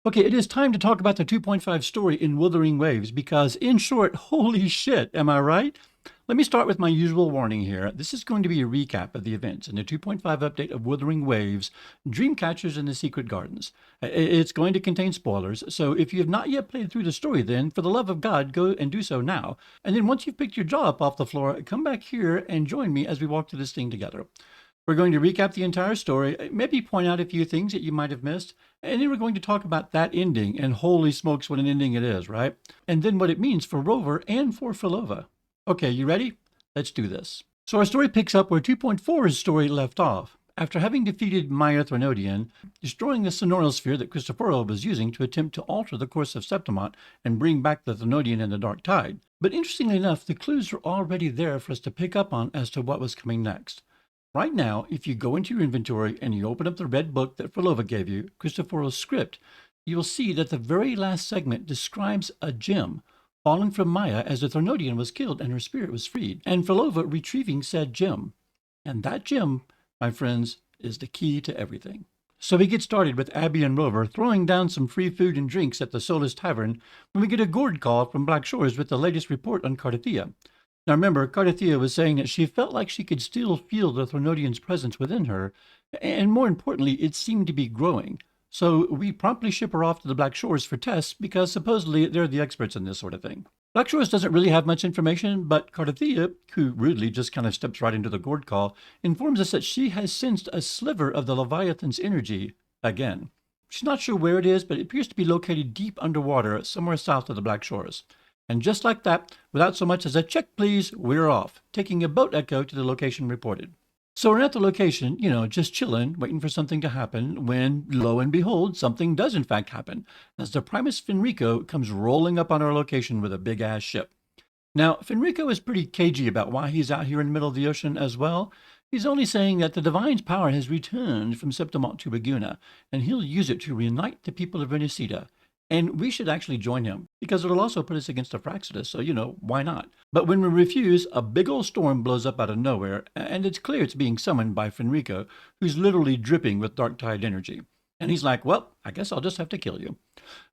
Okay, it is time to talk about the 2.5 story in Wuthering Waves because, in short, holy shit, am I right? Let me start with my usual warning here. This is going to be a recap of the events in the 2.5 update of Wuthering Waves, Dreamcatchers in the Secret Gardens. It's going to contain spoilers, so if you have not yet played through the story, then for the love of God, go and do so now. And then once you've picked your jaw up off the floor, come back here and join me as we walk through this thing together. We're going to recap the entire story, maybe point out a few things that you might have missed, and then we're going to talk about that ending, and holy smokes, what an ending it is, right? And then what it means for Rover and for Filova. Okay, you ready? Let's do this. So our story picks up where 2.4's story left off. After having defeated Maya Threnodian, destroying the Sonoral Sphere that Christophoro was using to attempt to alter the course of Septimont and bring back the Threnodian and the Dark Tide. But interestingly enough, the clues were already there for us to pick up on as to what was coming next. Right now, if you go into your inventory and you open up the red book that Filova gave you, Christophoro's script, you will see that the very last segment describes a gem falling from Maya as the Threnodian was killed and her spirit was freed, and Filova retrieving said gem. And that gem, my friends, is the key to everything. So we get started with Abby and Rover throwing down some free food and drinks at the Solus Tavern when we get a gourd call from Black Shores with the latest report on Cardathia. Now remember, Cardathia was saying that she felt like she could still feel the Threnodian's presence within her, and more importantly, it seemed to be growing. So we promptly ship her off to the Black Shores for tests because supposedly they're the experts in this sort of thing. Black Shores doesn't really have much information, but Cardathia, who rudely just kind of steps right into the gourd call, informs us that she has sensed a sliver of the Leviathan's energy again. She's not sure where it is, but it appears to be located deep underwater somewhere south of the Black Shores. And just like that, without so much as a check please, we're off, taking a boat echo to the location reported. So we're at the location, just chilling, waiting for something to happen, when, lo and behold, something does in fact happen, as the Primus Fenrico comes rolling up on our location with a big-ass ship. Now, Fenrico is pretty cagey about why he's out here in the middle of the ocean as well. He's only saying that the Divine's power has returned from Septimont to Laguna, and he'll use it to reunite the people of Renacida. And we should actually join him, because it'll also put us against the Fraxidus, so, why not? But when we refuse, a big old storm blows up out of nowhere, and it's clear it's being summoned by Fenrico, who's literally dripping with Dark Tide energy. And he's like, well, I guess I'll just have to kill you.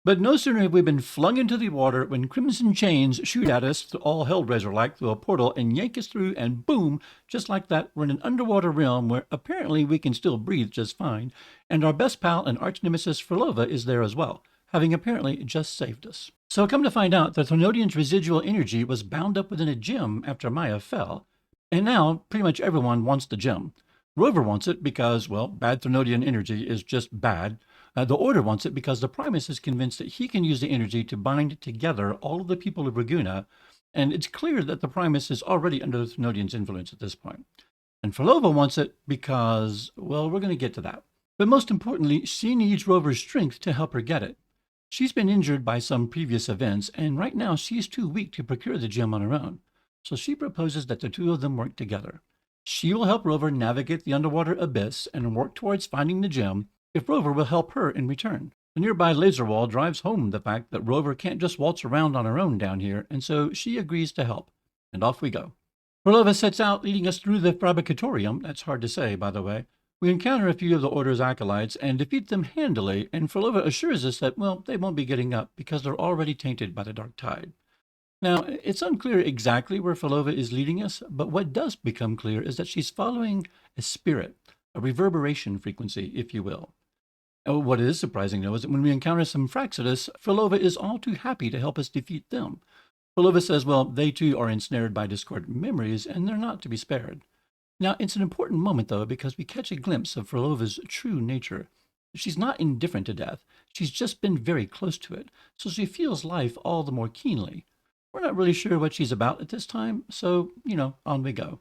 But no sooner have we been flung into the water when crimson chains shoot at us, all Hellraiser-like, through a portal and yank us through, and boom, just like that, we're in an underwater realm where apparently we can still breathe just fine, and our best pal and arch nemesis Filova is there as well, having apparently just saved us. So come to find out, the Threnodian's residual energy was bound up within a gem after Maya fell, and now pretty much everyone wants the gem. Rover wants it because, well, bad Threnodian energy is just bad. The Order wants it because the Primus is convinced that he can use the energy to bind together all of the people of Laguna, and it's clear that the Primus is already under the Threnodian's influence at this point. And Filova wants it because, well, we're going to get to that. But most importantly, she needs Rover's strength to help her get it. She's been injured by some previous events, and right now she's too weak to procure the gem on her own. So she proposes that the two of them work together. She will help Rover navigate the underwater abyss and work towards finding the gem if Rover will help her in return. The nearby laser wall drives home the fact that Rover can't just waltz around on her own down here, and so she agrees to help. And off we go. Filova sets out, leading us through the Fabricatorium. That's hard to say, by the way. We encounter a few of the Order's acolytes and defeat them handily, and Filova assures us that, well, they won't be getting up because they're already tainted by the Dark Tide. Now, it's unclear exactly where Filova is leading us, but what does become clear is that she's following a spirit, a reverberation frequency, if you will. What is surprising, though, is that when we encounter some Fraxidus, Filova is all too happy to help us defeat them. Filova says, well, they too are ensnared by discordant memories, and they're not to be spared. Now, it's an important moment, though, because we catch a glimpse of Filova's true nature. She's not indifferent to death. She's just been very close to it, so she feels life all the more keenly. We're not really sure what she's about at this time, so, on we go.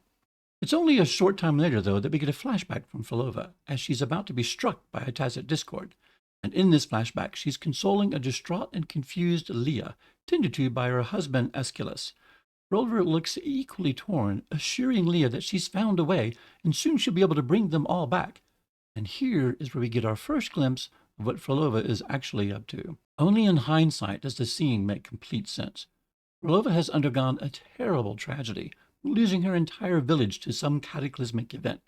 It's only a short time later, though, that we get a flashback from Filova, as she's about to be struck by a tacit discord. And in this flashback, she's consoling a distraught and confused Leah, tended to by her husband Aeschylus. Rover looks equally torn, assuring Leah that she's found a way, and soon she'll be able to bring them all back. And here is where we get our first glimpse of what Filova is actually up to. Only in hindsight does the scene make complete sense. Filova has undergone a terrible tragedy, losing her entire village to some cataclysmic event.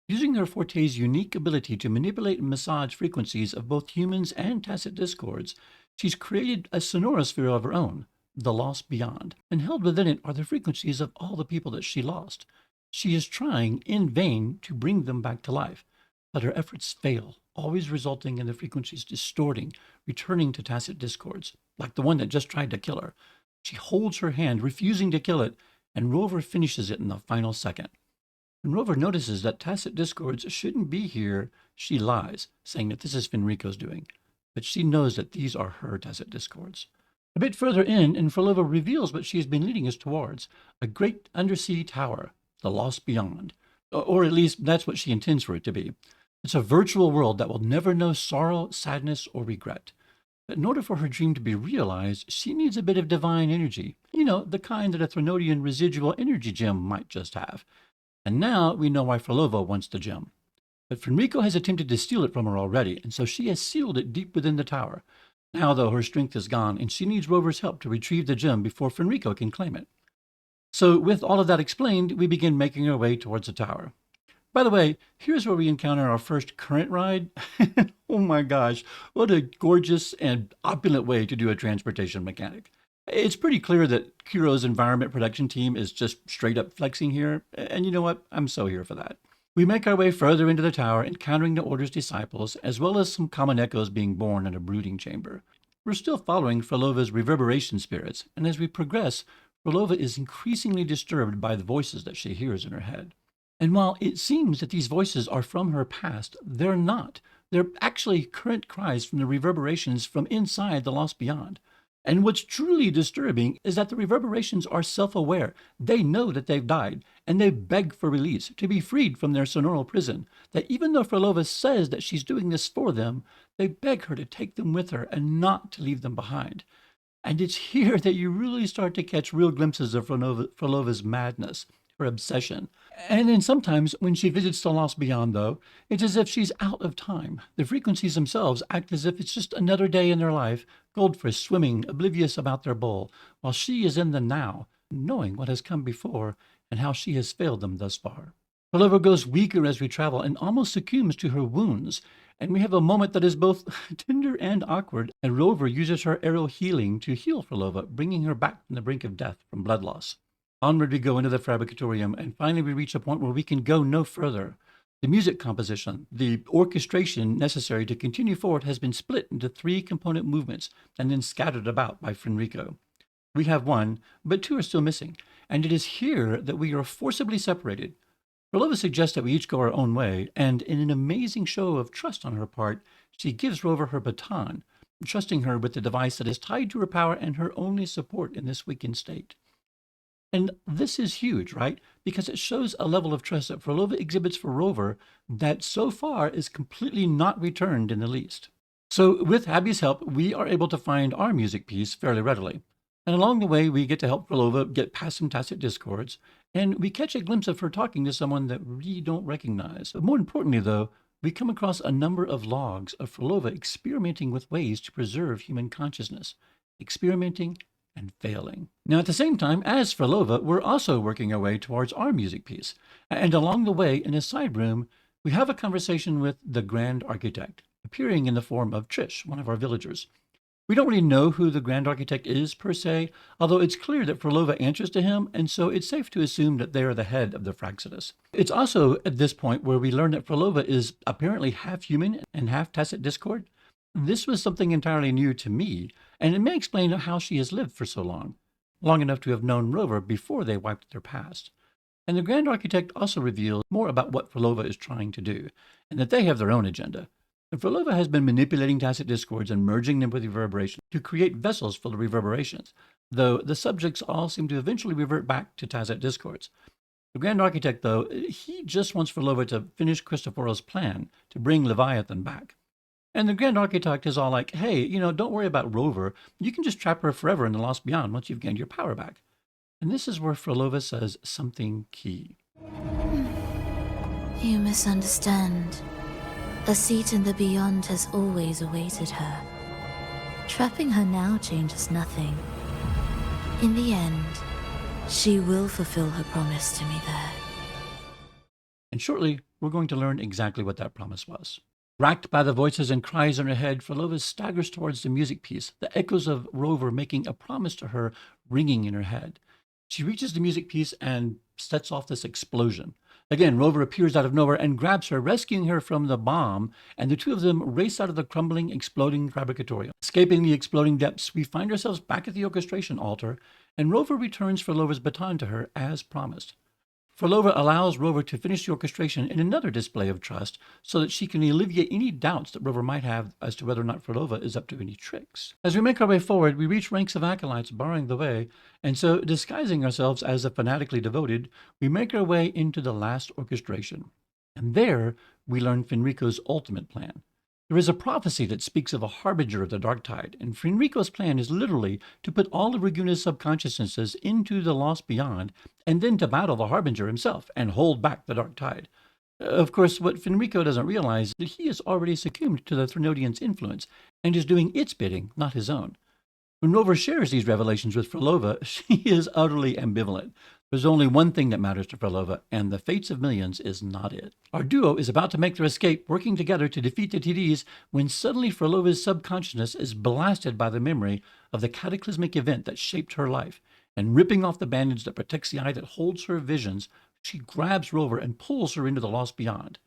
Using her forte's unique ability to manipulate and massage frequencies of both humans and tacit discords, she's created a sonorosphere of her own, the lost beyond, and held within it are the frequencies of all the people that she lost. She is trying in vain to bring them back to life, but her efforts fail, always resulting in the frequencies distorting, returning to tacit discords, like the one that just tried to kill her. She holds her hand, refusing to kill it, and Rover finishes it in the final second. When Rover notices that tacit discords shouldn't be here, she lies, saying that this is Fenrico's doing. But she knows that these are her tacit discords. A bit further in, and Frolova reveals what she has been leading us towards, a great undersea tower, the Lost Beyond. Or at least that's what she intends for it to be. It's a virtual world that will never know sorrow, sadness, or regret. But in order for her dream to be realized, she needs a bit of divine energy. You know, the kind that a Threnodian residual energy gem might just have. And now we know why Frolova wants the gem. But Fenrico has attempted to steal it from her already, and so she has sealed it deep within the tower. Now, though, her strength is gone, and she needs Rover's help to retrieve the gem before Fenrico can claim it. So, with all of that explained, we begin making our way towards the tower. By the way, here's where we encounter our first current ride. Oh my gosh, what a gorgeous and opulent way to do a transportation mechanic. It's pretty clear that Kuro's environment production team is just straight up flexing here, and you know what? I'm so here for that. We make our way further into the tower, encountering the Order's disciples, as well as some common echoes being born in a brooding chamber. We're still following Frolova's reverberation spirits, and as we progress, Frolova is increasingly disturbed by the voices that she hears in her head. And while it seems that these voices are from her past, they're not. They're actually current cries from the reverberations from inside the Lost Beyond. And what's truly disturbing is that the reverberations are self-aware. They know that they've died, and they beg for release, to be freed from their sonaural prison. That even though Frolova says that she's doing this for them, they beg her to take them with her and not to leave them behind. And it's here that you really start to catch real glimpses of Frolova's madness, her obsession. And then sometimes when she visits the Lost Beyond, though, it's as if she's out of time. The frequencies themselves act as if it's just another day in their life, goldfish swimming, oblivious about their bowl, while she is in the now, knowing what has come before and how she has failed them thus far. Frolova grows weaker as we travel and almost succumbs to her wounds, and we have a moment that is both tender and awkward, and Rover uses her arrow healing to heal Frolova, bringing her back from the brink of death from blood loss. Onward we go into the Fabricatorium, and finally we reach a point where we can go no further. The music composition, the orchestration necessary to continue forward, has been split into 3 component movements and then scattered about by Fenrico. We have 1, but 2 are still missing, and it is here that we are forcibly separated. Frolova suggests that we each go our own way, and in an amazing show of trust on her part, she gives Rover her baton, trusting her with the device that is tied to her power and her only support in this weakened state. And this is huge, right? Because it shows a level of trust that Frolova exhibits for Rover that so far is completely not returned in the least. So with Abby's help, we are able to find our music piece fairly readily. And along the way, we get to help Frolova get past some tacit discords, and we catch a glimpse of her talking to someone that we don't recognize. But more importantly, though, we come across a number of logs of Frolova experimenting with ways to preserve human consciousness, experimenting and failing. Now, at the same time, as Frolova, we're also working our way towards our music piece. And along the way, in a side room, we have a conversation with the Grand Architect, appearing in the form of Trish, one of our villagers. We don't really know who the Grand Architect is, per se, although it's clear that Frolova answers to him, and so it's safe to assume that they are the head of the Fraxidus. It's also at this point where we learn that Frolova is apparently half human and half tacit discord. This was something entirely new to me, and it may explain how she has lived for so long enough to have known Rover before they wiped their past. And the Grand Architect also reveals more about what Frolova is trying to do, and that they have their own agenda. And Frolova has been manipulating tacit discords and merging them with reverberation to create vessels full of reverberations, though the subjects all seem to eventually revert back to tacit discords. The Grand Architect, though, he just wants Frolova to finish Cristoforo's plan to bring Leviathan back. And the Grand Architect is all like, hey, don't worry about Rover. You can just trap her forever in the Lost Beyond once you've gained your power back. And this is where Frolova says something key. You misunderstand. A seat in the Beyond has always awaited her. Trapping her now changes nothing. In the end, she will fulfill her promise to me there. And shortly, we're going to learn exactly what that promise was. Racked by the voices and cries in her head, Frolova staggers towards the music piece, the echoes of Rover making a promise to her ringing in her head. She reaches the music piece and sets off this explosion. Again, Rover appears out of nowhere and grabs her, rescuing her from the bomb, and the two of them race out of the crumbling, exploding fabricatorium. Escaping the exploding depths, we find ourselves back at the orchestration altar, and Rover returns Frolova's baton to her as promised. Frolova allows Rover to finish the orchestration in another display of trust so that she can alleviate any doubts that Rover might have as to whether or not Frolova is up to any tricks. As we make our way forward, we reach ranks of acolytes barring the way, and so, disguising ourselves as the fanatically devoted, we make our way into the last orchestration. And there, we learn Fenrico's ultimate plan. There is a prophecy that speaks of a harbinger of the dark tide, and Fenrico's plan is literally to put all of Raguna's subconsciousnesses into the lost beyond, and then to battle the harbinger himself and hold back the dark tide. Of course, what Fenrico doesn't realize is that he has already succumbed to the Threnodian's influence and is doing its bidding, not his own. When Rover shares these revelations with Frolova, she is utterly ambivalent. There's only one thing that matters to Frolova, and the fates of millions is not it. Our duo is about to make their escape, working together to defeat the TDs, when suddenly Frolova's subconsciousness is blasted by the memory of the cataclysmic event that shaped her life, and ripping off the bandage that protects the eye that holds her visions, she grabs Rover and pulls her into the lost beyond.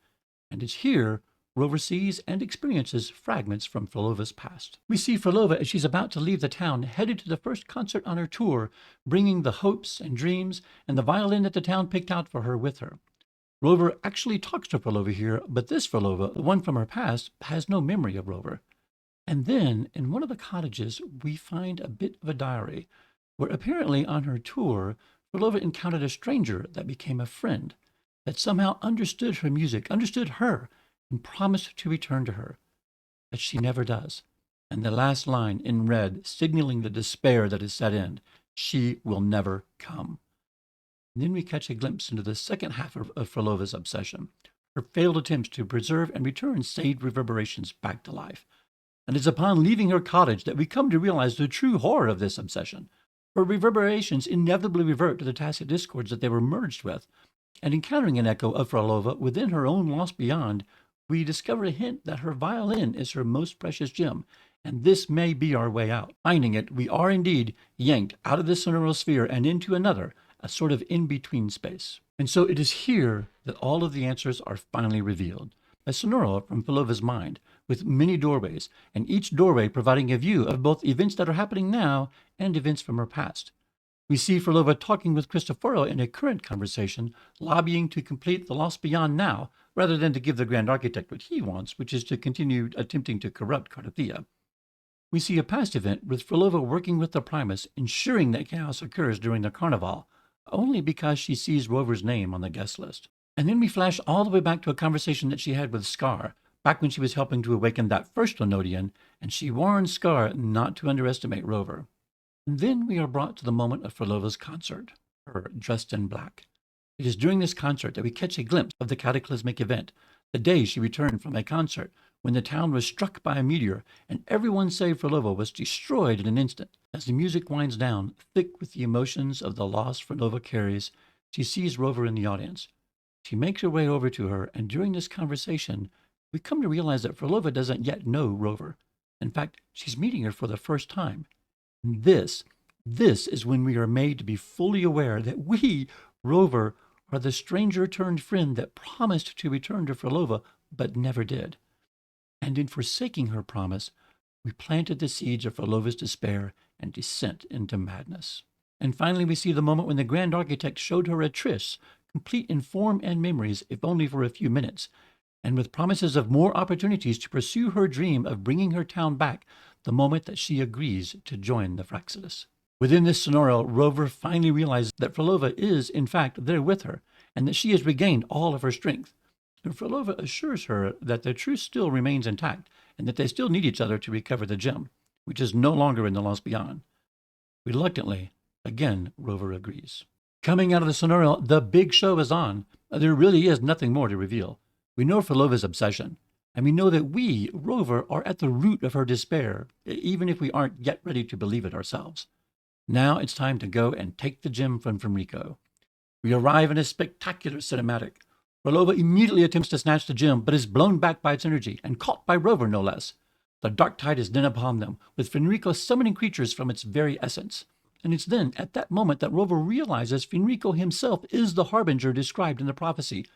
And it's here Rover sees and experiences fragments from Frolova's past. We see Frolova as she's about to leave the town, headed to the first concert on her tour, bringing the hopes and dreams and the violin that the town picked out for her with her. Rover actually talks to Frolova here, but this Frolova, the one from her past, has no memory of Rover. And then, in one of the cottages, we find a bit of a diary, where apparently on her tour, Frolova encountered a stranger that became a friend, that somehow understood her music, understood her, and promised to return to her. But she never does. And the last line in red, signaling the despair that is set in, she will never come. And then we catch a glimpse into the second half of Frolova's obsession, her failed attempts to preserve and return saved reverberations back to life. And it's upon leaving her cottage that we come to realize the true horror of this obsession. Her reverberations inevitably revert to the tacit discords that they were merged with, and encountering an echo of Frolova within her own lost beyond, we discover a hint that her violin is her most precious gem, and this may be our way out. Finding it, we are indeed yanked out of this sonoro sphere and into another, a sort of in-between space. And so it is here that all of the answers are finally revealed. A sonoro from Frolova's mind, with many doorways, and each doorway providing a view of both events that are happening now and events from her past. We see Frolova talking with Cristoforo in a current conversation, lobbying to complete the Lost Beyond now, rather than to give the Grand Architect what he wants, which is to continue attempting to corrupt Cardathia. We see a past event with Frolova working with the Primus, ensuring that chaos occurs during the Carnival, only because she sees Rover's name on the guest list. And then we flash all the way back to a conversation that she had with Scar, back when she was helping to awaken that first Threnodian, and she warns Scar not to underestimate Rover. And then we are brought to the moment of Frolova's concert, her dressed in black. It is during this concert that we catch a glimpse of the cataclysmic event, the day she returned from a concert, when the town was struck by a meteor, and everyone save Frolova was destroyed in an instant. As the music winds down, thick with the emotions of the loss Frolova carries, she sees Rover in the audience. She makes her way over to her, and during this conversation, we come to realize that Frolova doesn't yet know Rover. In fact, she's meeting her for the first time. And this is when we are made to be fully aware that we, Rover, are the stranger turned friend that promised to return to Frolova, but never did. And in forsaking her promise, we planted the seeds of Frolova's despair and descent into madness. And finally, we see the moment when the Grand Architect showed her a tryst, complete in form and memories, if only for a few minutes, and with promises of more opportunities to pursue her dream of bringing her town back the moment that she agrees to join the Fraxidus. Within this scenario, Rover finally realizes that Frolova is, in fact, there with her, and that she has regained all of her strength. And Frolova assures her that their truce still remains intact, and that they still need each other to recover the gem, which is no longer in the Lost Beyond. Reluctantly, again, Rover agrees. Coming out of the scenario, the big show is on. There really is nothing more to reveal. We know Frolova's obsession, and we know that we, Rover, are at the root of her despair, even if we aren't yet ready to believe it ourselves. Now it's time to go and take the gem from Fenrico. We arrive in a spectacular cinematic. Frolova immediately attempts to snatch the gem, but is blown back by its energy and caught by Rover, no less. The dark tide is then upon them, with Fenrico summoning creatures from its very essence. And it's then, at that moment, that Rover realizes Fenrico himself is the harbinger described in the prophecy.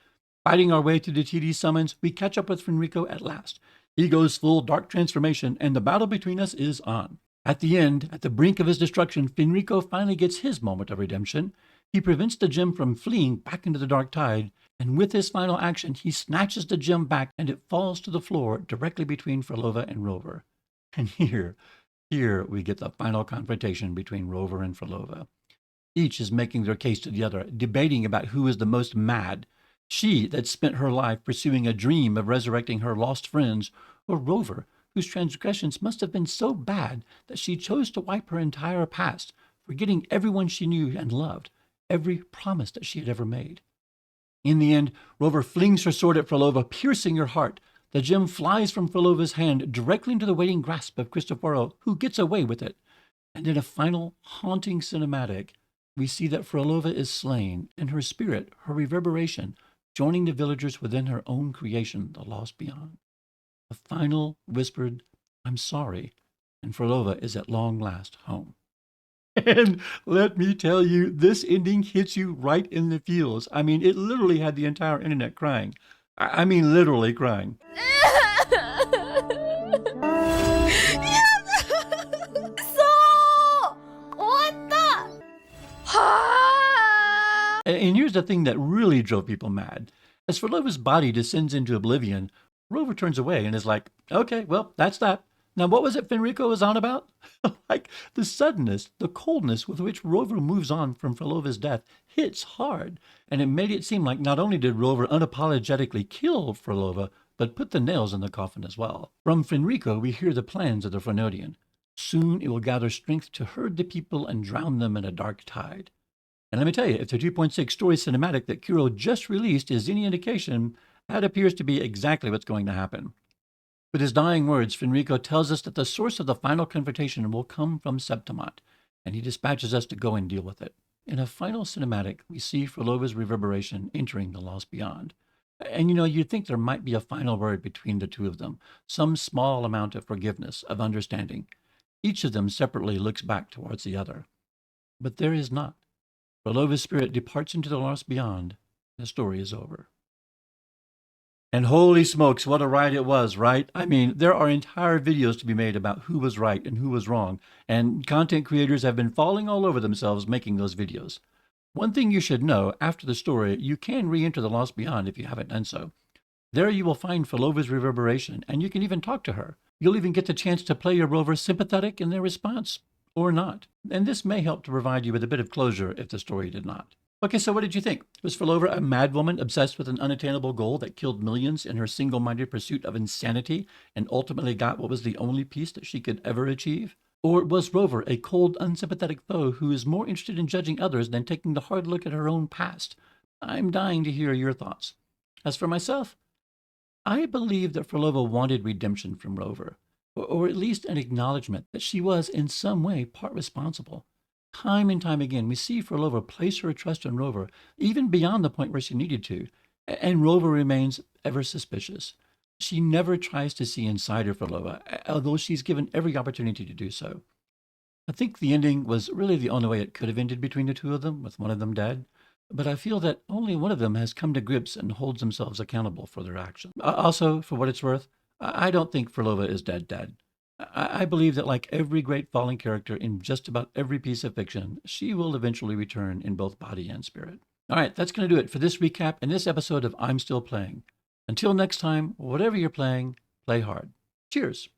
Fighting our way through the TD summons, we catch up with Fenrico at last. He goes full dark transformation, and the battle between us is on. At the end, at the brink of his destruction, Fenrico finally gets his moment of redemption. He prevents the gem from fleeing back into the dark tide, and with his final action, he snatches the gem back and it falls to the floor directly between Frolova and Rover. And here we get the final confrontation between Rover and Frolova. Each is making their case to the other, debating about who is the most mad. She that spent her life pursuing a dream of resurrecting her lost friends, or Rover, whose transgressions must have been so bad that she chose to wipe her entire past, forgetting everyone she knew and loved, every promise that she had ever made. In the end, Rover flings her sword at Frolova, piercing her heart. The gem flies from Frolova's hand directly into the waiting grasp of Cristoforo, who gets away with it. And in a final, haunting cinematic, we see that Frolova is slain, and her spirit, her reverberation, joining the villagers within her own creation, the lost beyond. A final whispered, "I'm sorry," and Frolova is at long last home. And let me tell you, this ending hits you right in the feels. I mean, it literally had the entire internet crying. I mean, literally crying. And here's the thing that really drove people mad. As Frolova's body descends into oblivion, Rover turns away and is like, "Okay, well, that's that. Now, what was it Fenrico was on about?" Like, the suddenness, the coldness with which Rover moves on from Frolova's death hits hard, and it made it seem like not only did Rover unapologetically kill Frolova, but put the nails in the coffin as well. From Fenrico, we hear the plans of the Frenodian. Soon it will gather strength to herd the people and drown them in a dark tide. And let me tell you, if the 2.6 story cinematic that Kuro just released is any indication, that appears to be exactly what's going to happen. With his dying words, Fenrico tells us that the source of the final confrontation will come from Septimat, and he dispatches us to go and deal with it. In a final cinematic, we see Frolova's reverberation entering the lost beyond. And you'd think there might be a final word between the two of them, some small amount of forgiveness, of understanding. Each of them separately looks back towards the other. But there is not. Frolova's spirit departs into the lost beyond. The story is over. And holy smokes, what a ride it was, right? I mean, there are entire videos to be made about who was right and who was wrong, and content creators have been falling all over themselves making those videos. One thing you should know, after the story, you can re-enter the Lost Beyond if you haven't done so. There you will find Frolova's reverberation, and you can even talk to her. You'll even get the chance to play your rover sympathetic in their response, or not. And this may help to provide you with a bit of closure if the story did not. Okay, so what did you think? Was Frolova a mad woman obsessed with an unattainable goal that killed millions in her single-minded pursuit of insanity and ultimately got what was the only peace that she could ever achieve? Or was Rover a cold, unsympathetic foe who is more interested in judging others than taking the hard look at her own past? I'm dying to hear your thoughts. As for myself, I believe that Frolova wanted redemption from Rover, or at least an acknowledgement that she was in some way part responsible. Time and time again, we see Frolova place her trust in Rover, even beyond the point where she needed to, and Rover remains ever suspicious. She never tries to see inside her Frolova, although she's given every opportunity to do so. I think the ending was really the only way it could have ended between the two of them, with one of them dead. But I feel that only one of them has come to grips and holds themselves accountable for their actions. Also, for what it's worth, I don't think Frolova is dead. I believe that like every great fallen character in just about every piece of fiction, she will eventually return in both body and spirit. All right, that's going to do it for this recap and this episode of I'm Still Playing. Until next time, whatever you're playing, play hard. Cheers.